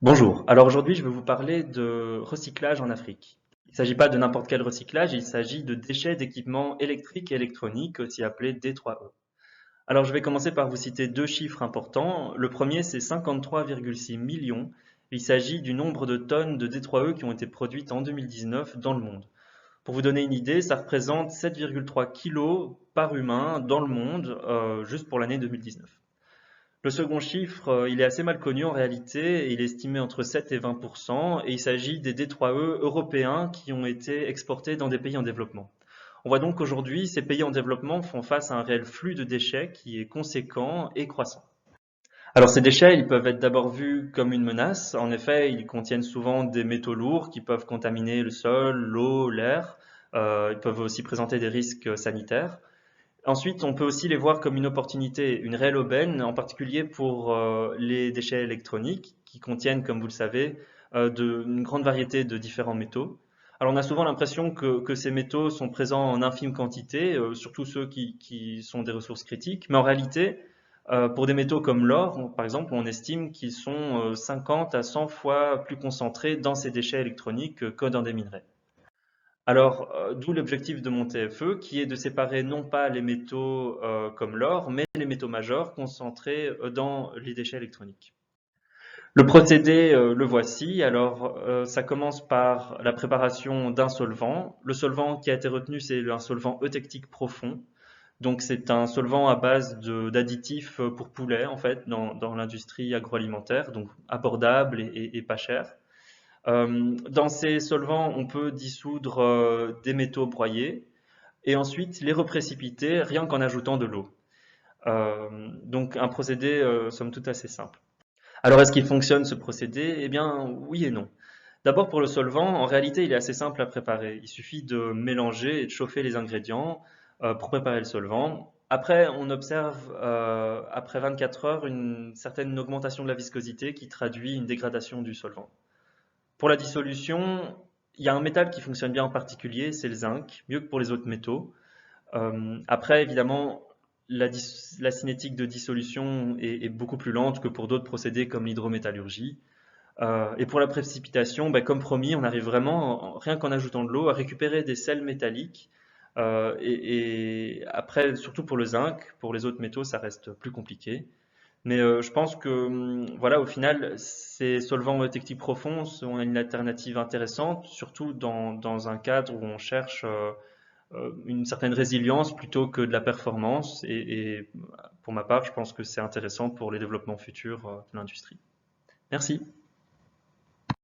Bonjour, alors aujourd'hui je vais vous parler de recyclage en Afrique. Il ne s'agit pas de n'importe quel recyclage, il s'agit de déchets d'équipements électriques et électroniques, aussi appelés D3E. Alors je vais commencer par vous citer deux chiffres importants. Le premier c'est 53,6 millions. Il s'agit du nombre de tonnes de D3E qui ont été produites en 2019 dans le monde. Pour vous donner une idée, ça représente 7,3 kilos par humain dans le monde, juste pour l'année 2019. Le second chiffre, il est assez mal connu en réalité, il est estimé entre 7 et 20%, et il s'agit des D3E européens qui ont été exportés dans des pays en développement. On voit donc qu'aujourd'hui, ces pays en développement font face à un réel flux de déchets qui est conséquent et croissant. Alors ces déchets, ils peuvent être d'abord vus comme une menace. En effet, ils contiennent souvent des métaux lourds qui peuvent contaminer le sol, l'eau, l'air. Ils peuvent aussi présenter des risques sanitaires. Ensuite, on peut aussi les voir comme une opportunité, une réelle aubaine, en particulier pour les déchets électroniques qui contiennent, comme vous le savez, une grande variété de différents métaux. Alors, on a souvent l'impression que ces métaux sont présents en infime quantité, surtout ceux qui sont des ressources critiques, mais en réalité, pour des métaux comme l'or, par exemple, on estime qu'ils sont 50 à 100 fois plus concentrés dans ces déchets électroniques que dans des minerais. Alors, d'où l'objectif de mon TFE, qui est de séparer non pas les métaux comme l'or, mais les métaux majeurs concentrés dans les déchets électroniques. Le procédé, le voici. Alors, ça commence par la préparation d'un solvant. Le solvant qui a été retenu, c'est un solvant eutectique profond. Donc, c'est un solvant à base d'additifs pour poulets, en fait, dans l'industrie agroalimentaire, donc abordable et pas cher. Dans ces solvants, on peut dissoudre des métaux broyés et ensuite les reprécipiter rien qu'en ajoutant de l'eau. Donc un procédé somme toute assez simple. Alors est-ce qu'il fonctionne ce procédé? Eh bien oui et non. D'abord pour le solvant, en réalité il est assez simple à préparer. Il suffit de mélanger et de chauffer les ingrédients pour préparer le solvant. Après, on observe après 24 heures une certaine augmentation de la viscosité qui traduit une dégradation du solvant. Pour la dissolution, il y a un métal qui fonctionne bien en particulier, c'est le zinc, mieux que pour les autres métaux. Après, évidemment, la cinétique de dissolution est beaucoup plus lente que pour d'autres procédés comme l'hydrométallurgie. Et pour la précipitation, ben, comme promis, on arrive vraiment, rien qu'en ajoutant de l'eau, à récupérer des sels métalliques. Et après, surtout pour le zinc, pour les autres métaux, ça reste plus compliqué. Mais je pense que voilà, au final, ces solvants techniques profonds sont une alternative intéressante, surtout dans un cadre où on cherche une certaine résilience plutôt que de la performance. Et pour ma part, je pense que c'est intéressant pour les développements futurs de l'industrie. Merci.